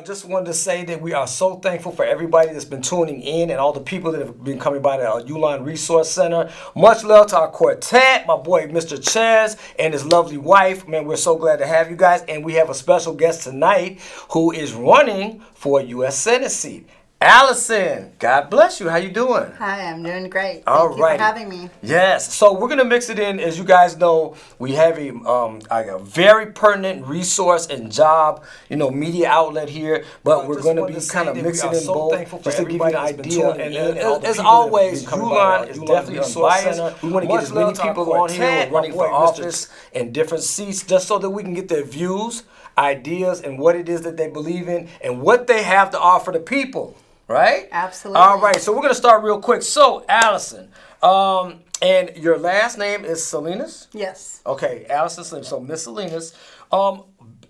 just wanted to say that we are so thankful for everybody that's been tuning in and all the people that have been coming by the Ulon Resource Center. Much love to our quartet, my boy Mr. Ches and his lovely wife. Man, we're so glad to have you guys. And we have a special guest tonight who is running for a U.S. Senate seat. Allison, God bless you. How you doing? Hi, I'm doing great. All Thank you right. for having me. Yes. So we're gonna mix it in. As you guys know, we have a very pertinent resource and job, media outlet here. But we're gonna be kind of mixing in both, just to give you an idea. And as always, Ulon is definitely unbiased. We want to get as many people on here who are running for office and different seats, just so that we can get their views, ideas, and what it is that they believe in and what they have to offer the people. Right? Absolutely. All right, so we're going to start real quick. So, Allison, and your last name is Salinas? Yes. Okay, Allison Salinas. So, Miss Salinas,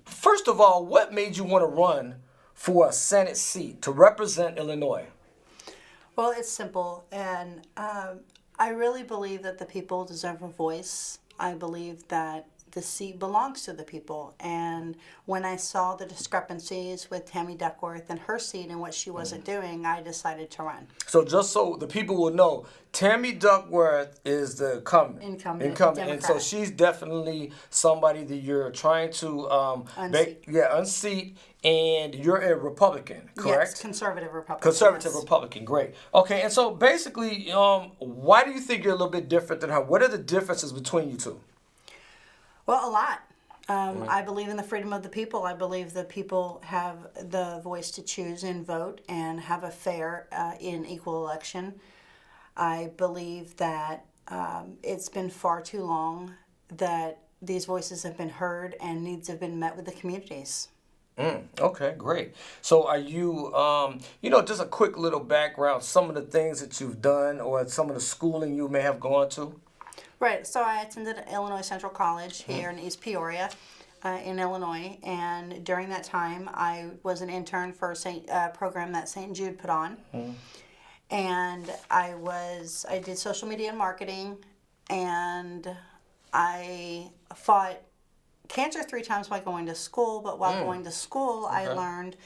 first of all, what made you want to run for a Senate seat to represent Illinois? Well, it's simple, and I really believe that the people deserve a voice. I believe that the seat belongs to the people. And when I saw the discrepancies with Tammy Duckworth and her seat and what she wasn't doing, I decided to run. So just so the people will know, Tammy Duckworth is the incumbent. And so she's definitely somebody that you're trying to unseat, and you're a Republican, correct? Yes, conservative Republican. Conservative Republican, great. Okay, and so basically, why do you think you're a little bit different than her? What are the differences between you two? Well, a lot. I believe in the freedom of the people. I believe that people have the voice to choose and vote and have a fair and equal election. I believe that it's been far too long that these voices have been heard and needs have been met with the communities. Okay, great. So are you, just a quick little background, some of the things that you've done or some of the schooling you may have gone to? Right, so I attended Illinois Central College here in East Peoria in Illinois, and during that time I was an intern for a program that St. Jude put on, and I did social media and marketing, and I fought cancer 3 times while going to school, but while going to school I learned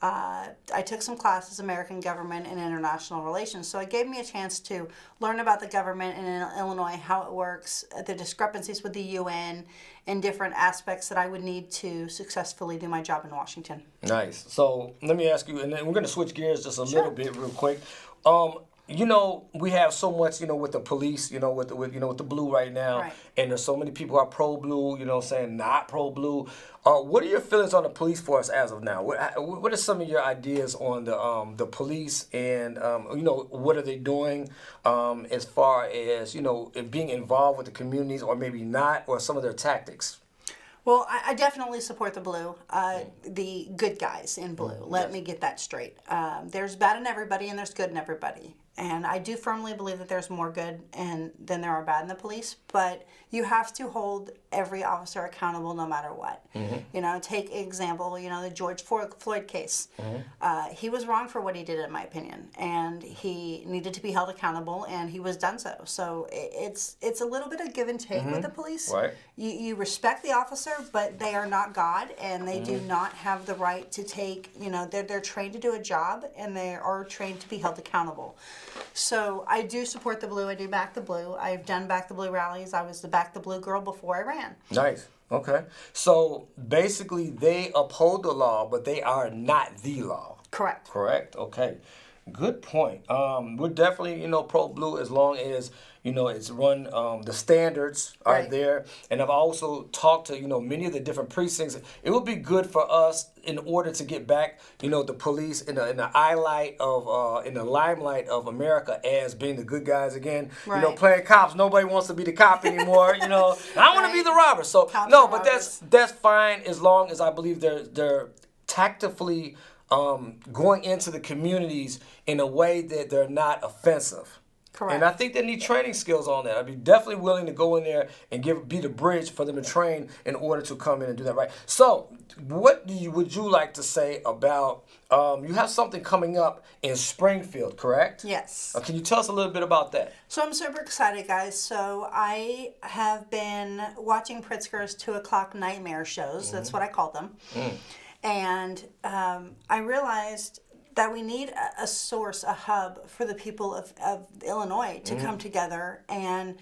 I took some classes, American Government and International Relations, so it gave me a chance to learn about the government in Illinois, how it works, the discrepancies with the UN, and different aspects that I would need to successfully do my job in Washington. Nice. So let me ask you, and then we're going to switch gears just a little bit real quick. We have so much, with the police, with the blue right now, right. And there's so many people who are pro-blue, saying not pro-blue. What are your feelings on the police force as of now? What are some of your ideas on the police, and what are they doing as far as being involved with the communities, or maybe not, or some of their tactics? Well, I definitely support the blue, the good guys in blue. Let me get that straight. There's bad in everybody and there's good in everybody. And I do firmly believe that there's more good than there are bad in the police, but you have to hold every officer accountable no matter what. Take example, the George Floyd case. He was wrong for what he did, in my opinion, and he needed to be held accountable, and he was done so. So it's a little bit of give and take with the police. Right. You respect the officer, but they are not God, and they do not have the right to take, they're trained to do a job, and they are trained to be held accountable. So I do support the blue. I do back the blue. I've done back the blue rallies. I was the back the blue girl before I ran. Nice. Okay. So basically they uphold the law, but they are not the law. Correct. Correct. Okay. Good point. We're definitely, pro-blue as long as, it's run, the standards are there. And I've also talked to, many of the different precincts. It would be good for us in order to get back, the police in the limelight of America as being the good guys again. Right. Playing cops. Nobody wants to be the cop anymore. I want to be the robber. So Cops no, are but robbers. that's fine as long as I believe they're tactfully going into the communities in a way that they're not offensive. Correct. And I think they need training skills on that. I'd be definitely willing to go in there and be the bridge for them to train in order to come in and do that right. So, what would you like to say about, you have something coming up in Springfield, correct? Yes. Can you tell us a little bit about that? So I'm super excited, guys. So I have been watching Pritzker's 2 o'clock nightmare shows. That's what I call them. And I realized that we need a source, a hub for the people of Illinois to come together and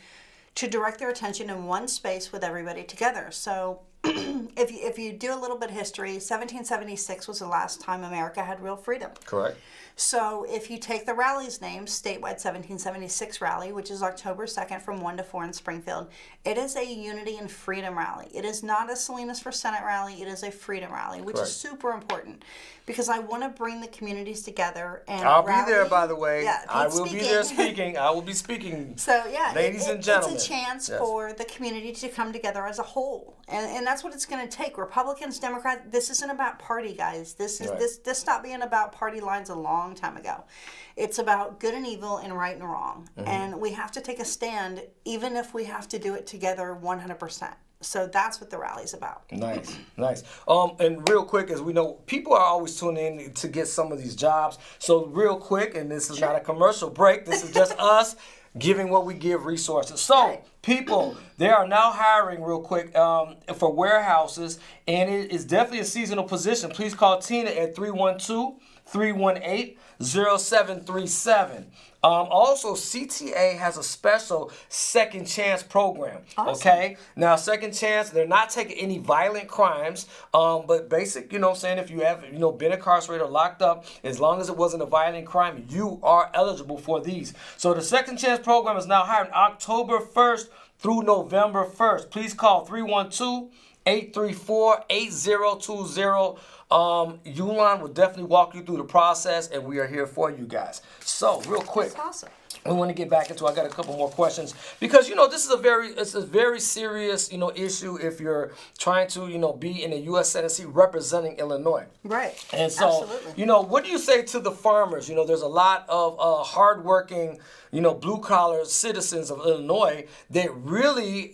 to direct their attention in one space with everybody together. So if you do a little bit of history, 1776 was the last time America had real freedom. Correct. So if you take the rally's name, Statewide 1776 Rally, which is October 2nd from 1 to 4 in Springfield, it is a unity and freedom rally. It is not a Salinas for Senate rally. It is a freedom rally, which is super important because I want to bring the communities together and I'll rally. be there, by the way. Yeah, I will be there speaking. I will be speaking. So, yeah. Ladies and gentlemen. It's a chance for the community to come together as a whole. And that's what it's going to take. Republicans, Democrats, this isn't about party, guys. This stopped being about party lines a long time ago. It's about good and evil and right and wrong. And we have to take a stand, even if we have to do it together 100%. So that's what the rally's about. Nice. And real quick, as we know, people are always tuning in to get some of these jobs. So real quick, and this is not a commercial break, this is just us giving what we give resources. So people, they are now hiring real quick for warehouses, and it is definitely a seasonal position. Please call Tina at 312-318-0737. Also, CTA has a special second chance program. Awesome. Okay? Now, second chance, they're not taking any violent crimes, but basic, you know what I'm saying, if you have, been incarcerated or locked up, as long as it wasn't a violent crime, you are eligible for these. So the second chance program is now hiring October 1st through November 1st. Please call 312-834-8020. Ulon will definitely walk you through the process, and we are here for you guys. So, real quick. That's awesome. We want to get back into. I got a couple more questions because this is a very serious issue if you're trying to be in a U.S. Senate seat representing Illinois. Right. And so absolutely. What do you say to the farmers? There's a lot of hardworking blue collar citizens of Illinois that really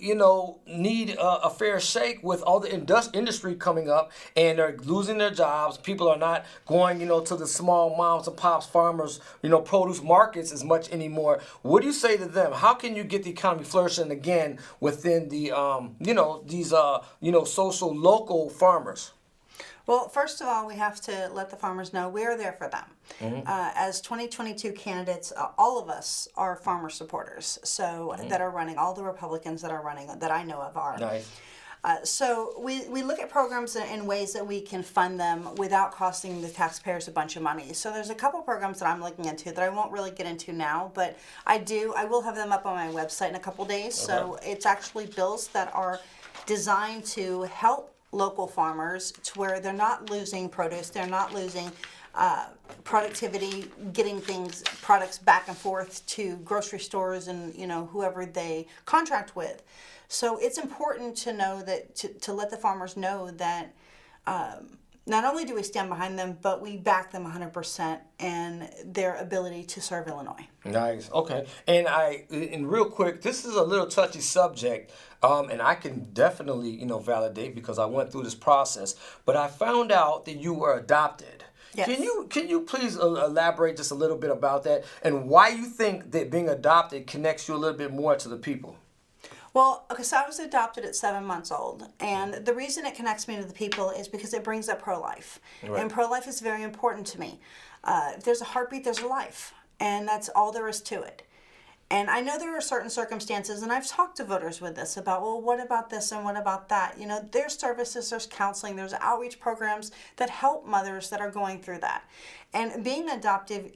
need a fair shake with all the industry coming up, and they're losing their jobs. People are not going to the small moms and pops farmers produce markets as much anymore. What do you say to them? How can you get the economy flourishing again within the these social local farmers? Well, first of all, we have to let the farmers know we are there for them. As 2022 candidates, all of us are farmer supporters. So that are running, all the Republicans that are running that I know of are. Nice. So we look at programs in ways that we can fund them without costing the taxpayers a bunch of money. So there's a couple programs that I'm looking into that I won't really get into now, but I will have them up on my website in a couple days. Okay. So it's actually bills that are designed to help local farmers to where they're not losing produce, they're not losing productivity, getting products back and forth to grocery stores and whoever they contract with. So it's important to know that to let the farmers know that not only do we stand behind them, but we back them 100% in their ability to serve Illinois. Nice. Okay. And real quick, this is a little touchy subject, and I can definitely validate because I went through this process. But I found out that you were adopted. Yes. Can you please elaborate just a little bit about that and why you think that being adopted connects you a little bit more to the people? Well, okay, so I was adopted at 7 months old, and the reason it connects me to the people is because it brings up pro-life. Right. And pro-life is very important to me. If there's a heartbeat, there's a life, and that's all there is to it. And I know there are certain circumstances, and I've talked to voters with this about, well, what about this and what about that? There's services, there's counseling, there's outreach programs that help mothers that are going through that. And being adopted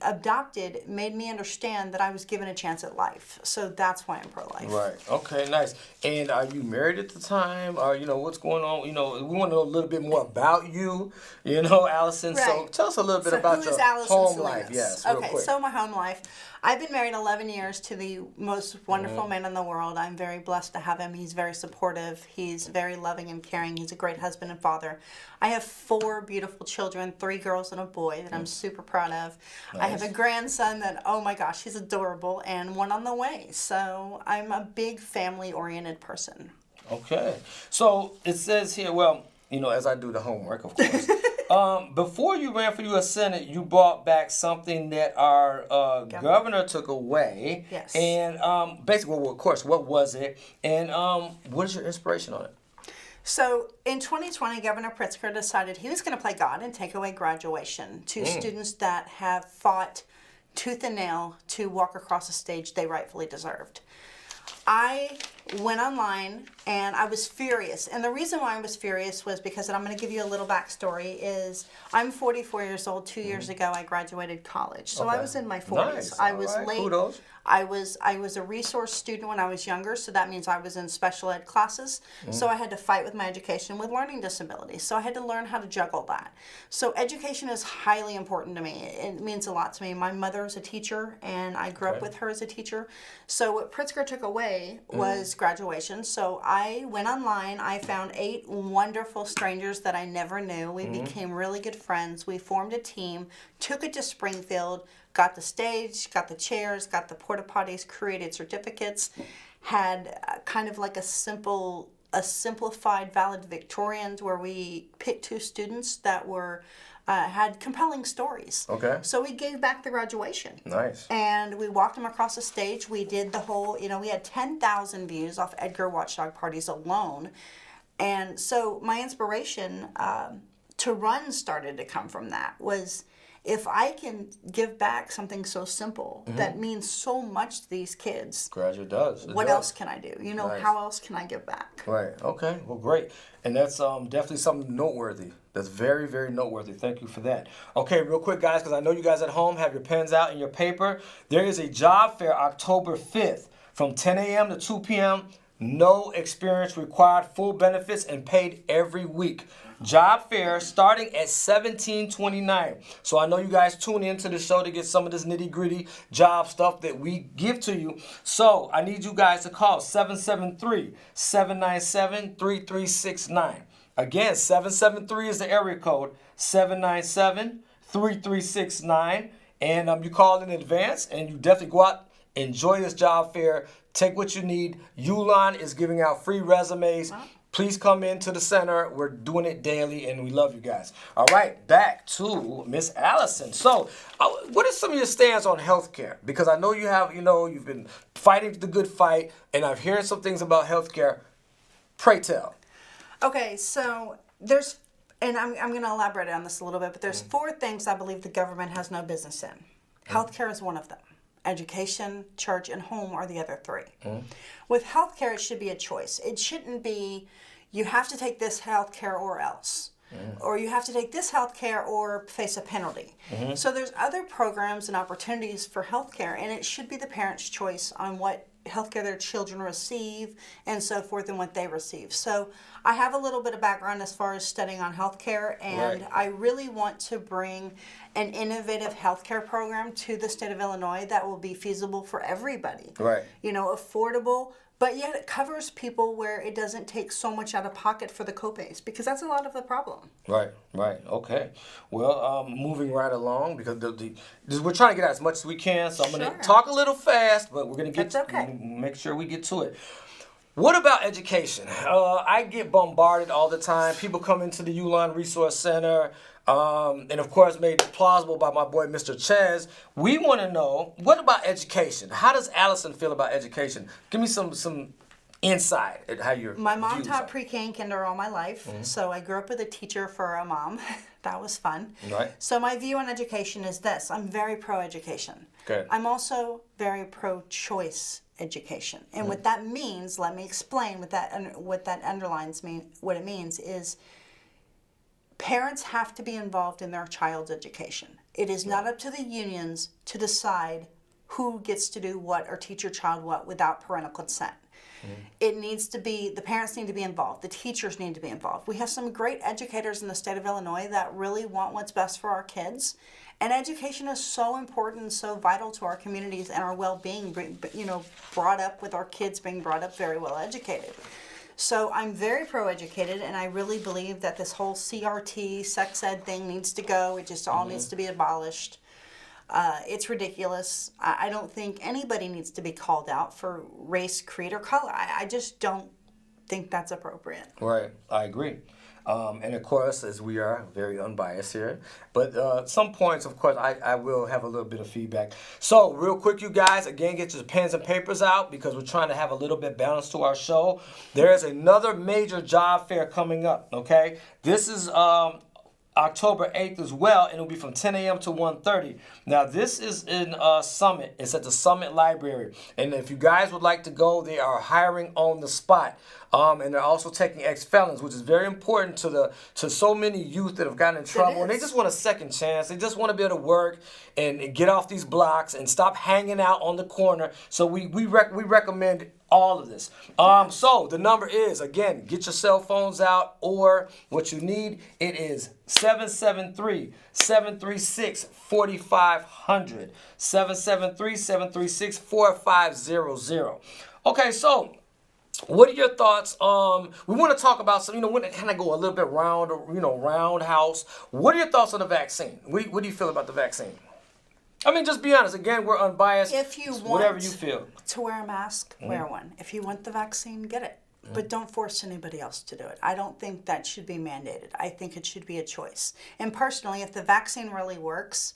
made me understand that I was given a chance at life. So that's why I'm pro-life. Right. Okay, nice. And are you married at the time? Or, what's going on? We want to know a little bit more about you, Allison. Right. So tell us a little bit about your home life. Yes, real quick. So my home life. I've been married 11 years to the most wonderful man in the world. I'm very blessed to have him. He's very supportive. He's very loving and caring. He's a great husband and father. I have 4 beautiful children, 3 girls and a boy that I'm super proud of. Nice. I have a grandson that, oh my gosh, he's adorable, and one on the way. So I'm a big family-oriented person. Okay. So it says here, well, as I do the homework, of course. Before you ran for U.S. Senate, you brought back something that our governor took away. Yes. And basically, well, of course, what was it? And what is your inspiration on it? So in 2020, Governor Pritzker decided he was going to play God and take away graduation to students that have fought tooth and nail to walk across a stage they rightfully deserved. I went online and I was furious. And the reason why I was furious was because, and I'm going to give you a little backstory, is I'm 44 years old. 2 years ago, I graduated college. So I was in my 40s. Nice. I was All right. late. Kudos. I was a resource student when I was younger, so that means I was in special ed classes. So I had to fight with my education with learning disabilities. So I had to learn how to juggle that. So education is highly important to me. It means a lot to me. My mother is a teacher, and I grew up with her as a teacher. So what Pritzker took away was graduation. So I went online. I found 8 wonderful strangers that I never knew. We became really good friends. We formed a team, took it to Springfield, got the stage, got the chairs, got the porta potties, created certificates, had kind of like a simplified valedictorians where we picked 2 students that were had compelling stories. Okay. So we gave back the graduation. Nice. And we walked them across the stage. We did the whole, we had 10,000 views off Edgar Watchdog parties alone. And so my inspiration to run started to come from that was, if I can give back something so simple that means so much to these kids, Graduate does. what else can I do? Nice. How else can I give back? Right. Okay. Well, great. And that's definitely something noteworthy. That's very, very noteworthy. Thank you for that. Okay, real quick, guys, because I know you guys at home have your pens out and your paper. There is a job fair October 5th from 10 a.m. to 2 p.m. No experience required, full benefits, and paid every week. Job fair starting at $17.29. So I know you guys tune into the show to get some of this nitty-gritty job stuff that we give to you. So I need you guys to call 773-797-3369. Again, 773 is the area code, 797-3369. And you call in advance, and you definitely go out, enjoy this job fair, take what you need. Ulon is giving out free resumes. Wow. Please come into the center. We're doing it daily, and we love you guys. All right, back to Miss Allison. So, what are some of your stands on healthcare? Because I know you have, you've been fighting the good fight, and I've heard some things about healthcare. Pray tell. Okay, so there's, and I'm going to elaborate on this a little bit, but there's 4 things I believe the government has no business in. Healthcare is one of them. Education, church, and home are the other 3. With healthcare, it should be a choice. It shouldn't be, you have to take this healthcare or else. Or you have to take this healthcare or face a penalty. So there's other programs and opportunities for healthcare, and it should be the parent's choice on what healthcare their children receive and so forth and what they receive. So I have a little bit of background as far as studying on healthcare, and I really want to bring an innovative healthcare program to the state of Illinois that will be feasible for everybody. Right. Affordable, but yet it covers people where it doesn't take so much out of pocket for the copays, because that's a lot of the problem. Right. Okay. Well, moving right along, because we're trying to get out as much as we can, so I'm going to talk a little fast, but we're going to make sure we get to it. What about education? I get bombarded all the time. People come into the Ulon Resource Center, and of course made plausible by my boy, Mr. Ches. We want to know, what about education? How does Allison feel about education? Give me some insight at how you're. My mom taught pre-K and kinder all my life, so I grew up with a teacher for a mom. That was fun. Right. So my view on education is this: I'm very pro-education. Okay. I'm also very pro-choice education, and what that means, let me explain what that underlines what it means is, parents have to be involved in their child's education. It is not up to the unions to decide who gets to do what or teach your child what without parental consent. It needs to be, the parents need to be involved, the teachers need to be involved. We have some great educators in the state of Illinois that really want what's best for our kids. And education is so important and so vital to our communities and our well-being, brought up with our kids being brought up very well educated. So I'm very pro-educated, and I really believe that this whole CRT, sex ed thing needs to go. It just all needs to be abolished. It's ridiculous. I don't think anybody needs to be called out for race, creed, or color. I just don't think that's appropriate. Right. I agree. And of course, as we are very unbiased here, but some points, of course, I will have a little bit of feedback. So real quick, you guys, again, get your pens and papers out because we're trying to have a little bit balance to our show. There is another major job fair coming up, okay? This is October 8th as well, and it'll be from 10 a.m. to 1:30. Now, this is in Summit. It's at the Summit Library. And if you guys would like to go, they are hiring on the spot. And they're also taking ex-felons, which is very important to so many youth that have gotten in trouble. And they just want a second chance. They just want to be able to work and get off these blocks and stop hanging out on the corner. So we recommend all of this. So the number is, again, get your cell phones out, or what you need, it is 773-736-4500. 773-736-4500. Okay, so what are your thoughts? We want to talk about some, we want to kind of go a little bit roundhouse. What are your thoughts on the vaccine? What do you feel about the vaccine? I mean, just be honest. Again, we're unbiased. If you want whatever you feel to wear a mask, wear one. If you want the vaccine, get it. But don't force anybody else to do it. I don't think that should be mandated. I think it should be a choice. And personally, if the vaccine really works,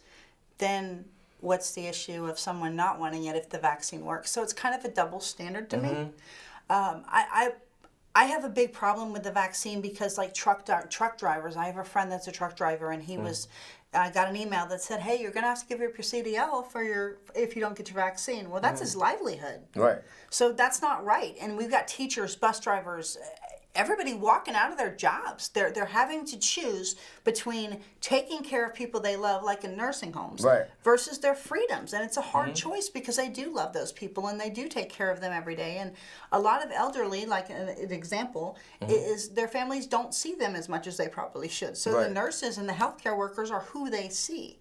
then what's the issue of someone not wanting it if the vaccine works? So it's kind of a double standard to me. I have a big problem with the vaccine because, like truck drivers, I have a friend that's a truck driver, and he was. I got an email that said, "Hey, you're gonna have to give up your CDL if you don't get your vaccine." Well, that's his livelihood. Right. So that's not right. And we've got teachers, bus drivers, everybody walking out of their jobs. They're having to choose between taking care of people they love, like in nursing homes, right, versus their freedoms. And it's a hard choice because they do love those people and they do take care of them every day. And a lot of elderly, like an example, is their families don't see them as much as they probably should. So the nurses and the healthcare workers are who they see.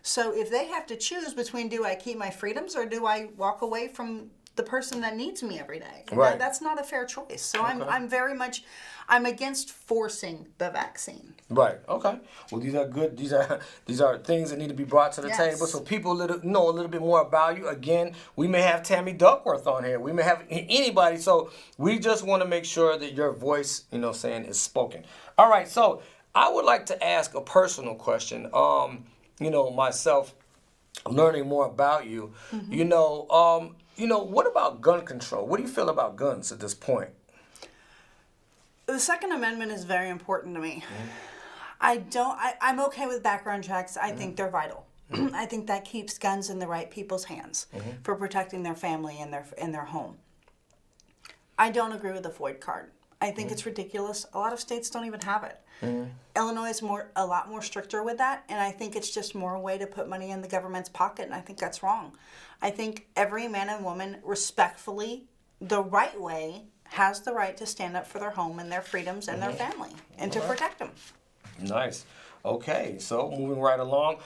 So if they have to choose between, do I keep my freedoms or do I walk away from the person that needs me every day? Right. That's not a fair choice. So I'm against forcing the vaccine. Right. Okay. Well, these are good. These are things that need to be brought to the table so people know a little bit more about you. Again, we may have Tammy Duckworth on here. We may have anybody. So we just want to make sure that your voice, is spoken. All right. So I would like to ask a personal question. Myself learning more about you. What about gun control? What do you feel about guns at this point? The Second Amendment is very important to me. I'm okay with background checks. I think they're vital. I think that keeps guns in the right people's hands for protecting their family and their home. I don't agree with the FOID card. I think it's ridiculous. A lot of states don't even have it. Illinois is a lot more stricter with that, and I think it's just more a way to put money in the government's pocket, and I think that's wrong. I think every man and woman, respectfully, the right way, has the right to stand up for their home and their freedoms and their family, and to protect them. Nice. Okay, so moving right along.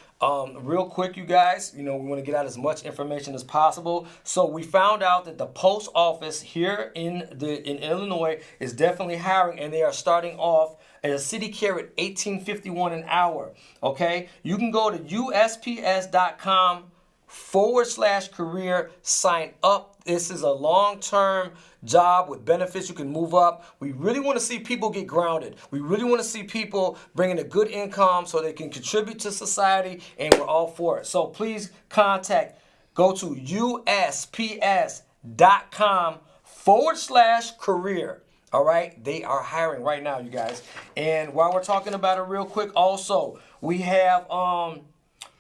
Real quick, you guys, we want to get out as much information as possible. So we found out that the post office here in Illinois is definitely hiring, and they are starting off at a city care at $18.51 an hour. Okay, you can go to USPS.com/career, sign up. This is a long-term job with benefits. You can move up. We really want to see people get grounded. We really want to see people bringing a good income so they can contribute to society, and we're all for it. So please go to USPS.com/career. All right, they are hiring right now, you guys. And while we're talking about it real quick, also, we have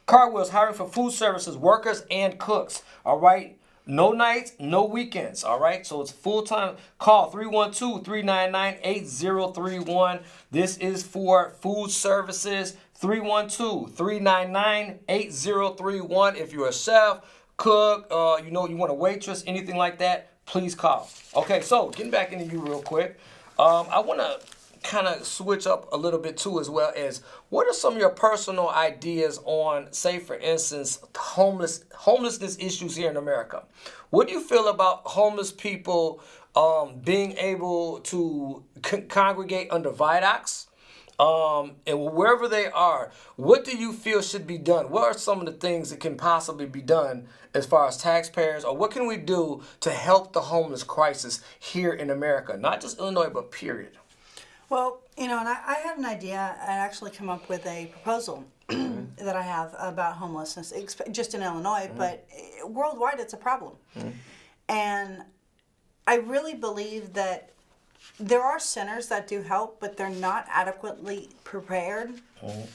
Carwheel's hiring for food services, workers, and cooks. All right, no nights, no weekends. All right, so it's full-time. Call 312-399-8031. This is for food services, 312-399-8031. If you're a chef, cook, you want a waitress, anything like that, please call. Okay, so getting back into you real quick. I want to kind of switch up a little bit too, as well as what are some of your personal ideas on, say for instance, homelessness issues here in America? What do you feel about homeless people being able to congregate under viaducts? And wherever they are, what do you feel should be done? What are some of the things that can possibly be done as far as taxpayers, or what can we do to help the homeless crisis here in America? Not just Illinois, but period. Well, and I had an idea. I actually come up with a proposal that I have about homelessness, just in Illinois, but worldwide it's a problem. And I really believe that there are centers that do help, but they're not adequately prepared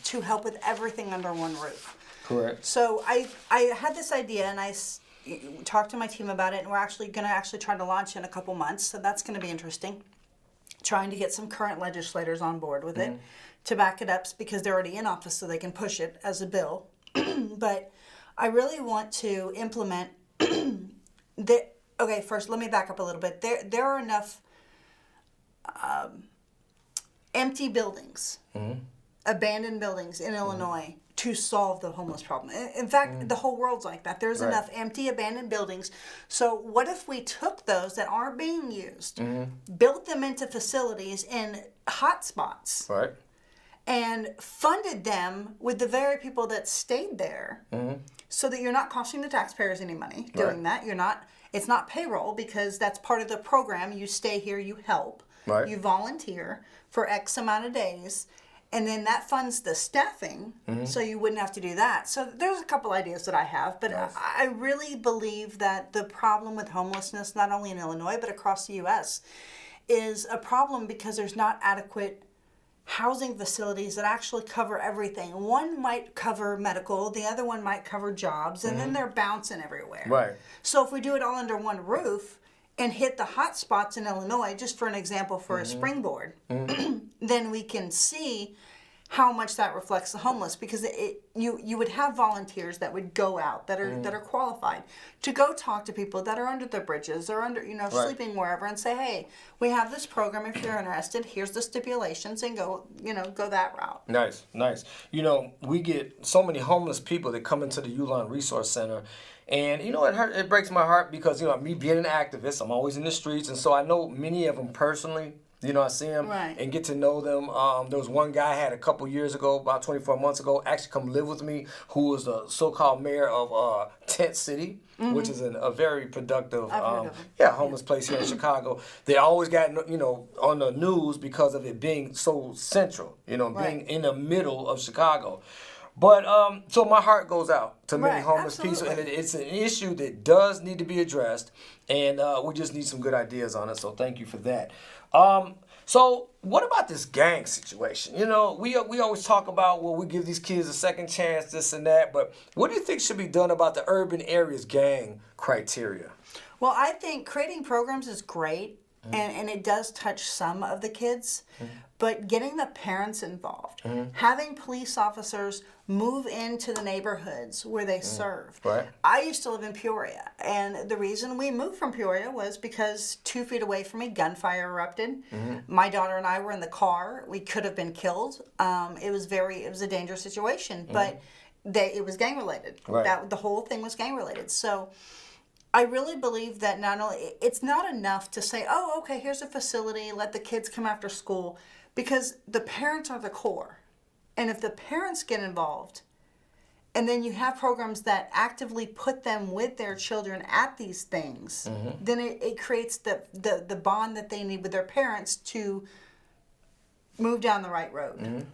to help with everything under one roof. Correct. So I had this idea, and I talked to my team about it, and we're actually going to try to launch in a couple months, so that's going to be interesting. Trying to get some current legislators on board with it to back it up, because they're already in office, so they can push it as a bill. But I really want to implement okay, first let me back up a little bit. There are enough empty buildings, abandoned buildings in Illinois to solve the homeless problem. In fact, the whole world's like that. There's enough empty, abandoned buildings. So what if we took those that aren't being used, built them into facilities in hot spots, and funded them with the very people that stayed there, so that you're not costing the taxpayers any money doing that. It's not payroll, because that's part of the program. You stay here, you help. You volunteer for X amount of days, and then that funds the staffing, so you wouldn't have to do that. So there's a couple ideas that I have, but I really believe that the problem with homelessness, not only in Illinois, but across the U.S., is a problem because there's not adequate housing facilities that actually cover everything. One might cover medical, the other one might cover jobs, and then they're bouncing everywhere. So if we do it all under one roof, and hit the hot spots in Illinois, just for an example, for a springboard, then we can see how much that reflects the homeless, because you would have volunteers that would go out that are qualified to go talk to people that are under the bridges or under sleeping wherever, and say, hey, we have this program. If you're interested, here's the stipulations, and go that route. Nice. We get so many homeless people that come into the Ulon Resource Center. And, it breaks my heart because, me being an activist, I'm always in the streets. And so I know many of them personally. I see them and get to know them. There was one guy I had a couple years ago, about 24 months ago, actually come live with me, who was the so-called mayor of Tent City, which is a very productive homeless place here in Chicago. They always got, on the news because of it being so central, being in the middle of Chicago. But so my heart goes out to many homeless people, and it's an issue that does need to be addressed, and we just need some good ideas on it. So thank you for that. So what about this gang situation? We always talk about, well, we give these kids a second chance, this and that. But what do you think should be done about the urban areas gang criteria? Well, I think creating programs is great, and it does touch some of the kids. But getting the parents involved, having police officers move into the neighborhoods where they serve. I used to live in Peoria, and the reason we moved from Peoria was because 2 feet away from me, gunfire erupted. My daughter and I were in the car. We could have been killed. It was a dangerous situation, but it was gang related. The whole thing was gang related. So I really believe that it's not enough to say, oh, okay, here's a facility, let the kids come after school, because the parents are the core. And if the parents get involved, and then you have programs that actively put them with their children at these things, then it creates the bond that they need with their parents to move down the right road.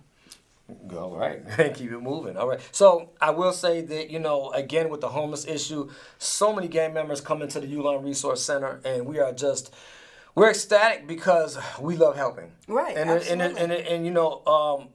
All right, keep it moving. All right. So I will say that, again, with the homeless issue, so many gang members come into the Ulon Resource Center, and we're ecstatic because we love helping. Absolutely. And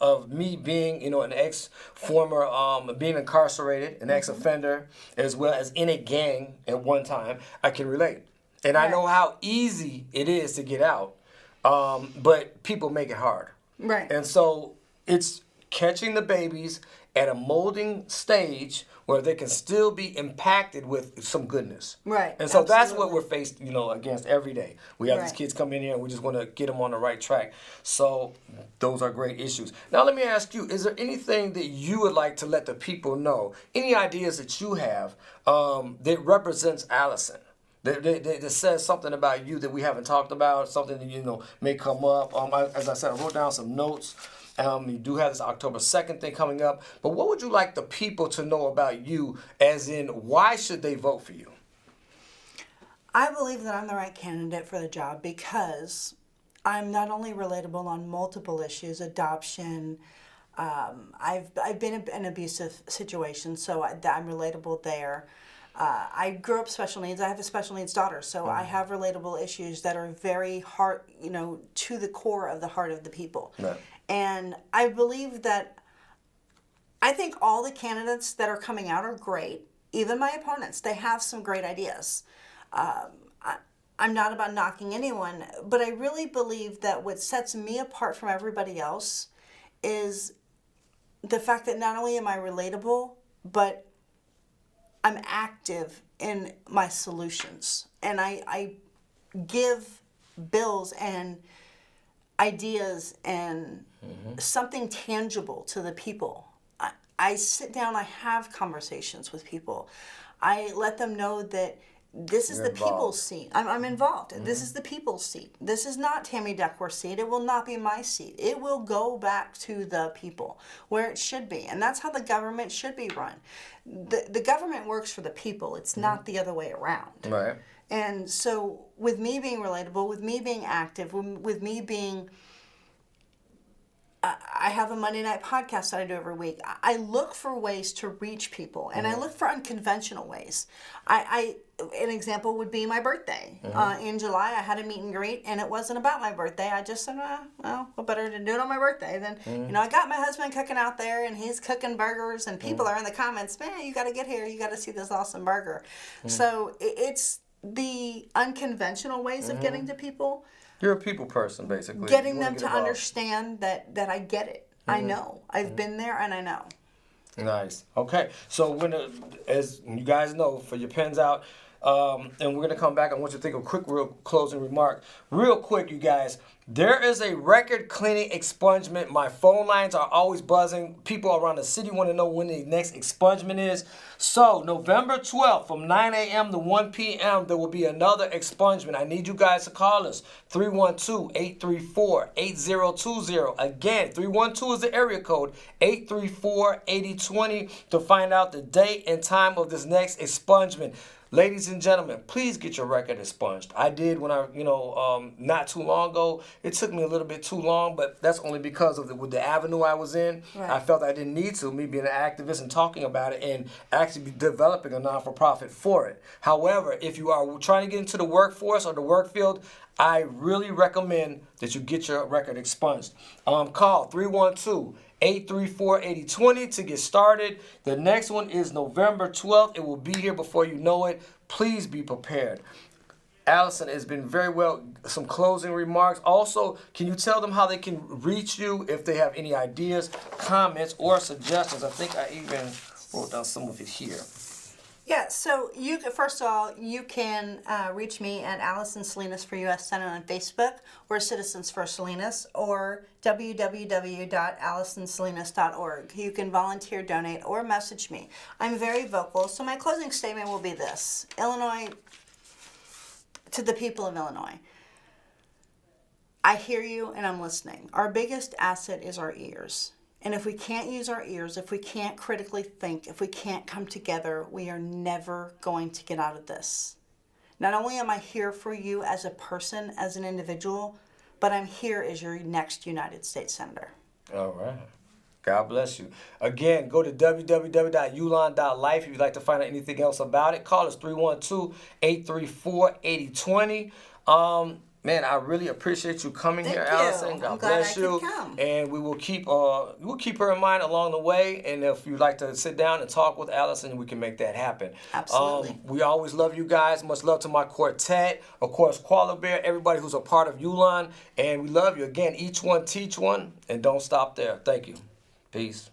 of me being, an ex-former, being incarcerated, an ex-offender, as well as in a gang at one time, I can relate. And I know how easy it is to get out, but people make it hard. And so it's catching the babies at a molding stage where they can still be impacted with some goodness. And so that's what we're faced, against every day. We have these kids come in here and we just want to get them on the right track. So those are great issues. Now let me ask you, is there anything that you would like to let the people know? Any ideas that you have that represents Allison? That says something about you that we haven't talked about, something that, may come up. As I said, I wrote down some notes. You do have this October 2nd thing coming up. But what would you like the people to know about you, as in why should they vote for you? I believe that I'm the right candidate for the job because I'm not only relatable on multiple issues, adoption. I've been in an abusive situation, so I'm relatable there. I grew up special needs. I have a special needs daughter, so I have relatable issues that are very hard, to the core of the heart of the people. Right. And I believe that I think all the candidates that are coming out are great. Even my opponents, they have some great ideas. I'm not about knocking anyone, but I really believe that what sets me apart from everybody else is the fact that not only am I relatable, but I'm active in my solutions. And I give bills and ideas and something tangible to the people. I sit down, I have conversations with people. I let them know that this is the people's seat. I'm involved. This is the people's seat. This is not Tammy Duckworth's seat. It will not be my seat. It will go back to the people where it should be. And that's how the government should be run. The government works for the people. It's not the other way around. Right. And so with me being relatable, with me being active, with me being... I have a Monday night podcast that I do every week. I look for ways to reach people, and I look for unconventional ways. An example would be my birthday. In July, I had a meet and greet, and it wasn't about my birthday. I just said, what better to do it on my birthday than, I got my husband cooking out there, and he's cooking burgers, and people are in the comments, man, you got to get here. You got to see this awesome burger. So it's the unconventional ways of getting to people. You're a people person, basically. Getting them to understand that I get it. I know. I've been there and I know. Nice. Okay. So as you guys know, for your pens out, and we're going to come back. I want you to think of a quick, real closing remark. Real quick, you guys. There is a record cleaning expungement. My phone lines are always buzzing. People around the city want to know when the next expungement is. So, November 12th from 9 a.m. to 1 p.m., there will be another expungement. I need you guys to call us. 312-834-8020. Again, 312 is the area code. 834-8020 to find out the date and time of this next expungement. Ladies and gentlemen, please get your record expunged. I did when not too long ago. It took me a little bit too long, but that's only because of the avenue I was in. Right. I felt I didn't need to, me being an activist and talking about it and actually developing a non-for-profit for it. However, if you are trying to get into the workforce or the work field, I really recommend that you get your record expunged. Call 312-834-8020 to get started. The next one is November 12th. It will be here before you know it. Please be prepared. Allison has been very well. Some closing remarks. Also, can you tell them how they can reach you if they have any ideas, comments, or suggestions? I think I even wrote down some of it here. Yeah, so first of all, you can reach me at Allison Salinas for U.S. Senate on Facebook, or Citizens for Salinas, or www.allisonsalinas.org. You can volunteer, donate, or message me. I'm very vocal, so my closing statement will be this. Illinois, to the people of Illinois, I hear you and I'm listening. Our biggest asset is our ears. And if we can't use our ears, if we can't critically think, if we can't come together, we are never going to get out of this. Not only am I here for you as a person, as an individual, but I'm here as your next United States Senator. All right. God bless you. Again, go to www.Ulon.Life if you'd like to find out anything else about it. Call us 312-834-8020. Man, I really appreciate you coming here, Allison. God bless you. And we will keep her in mind along the way. And if you'd like to sit down and talk with Allison, we can make that happen. Absolutely. We always love you guys. Much love to my quartet, of course, Koala Bear, everybody who's a part of Ulon. And we love you. Again, each one teach one, and don't stop there. Thank you. Peace.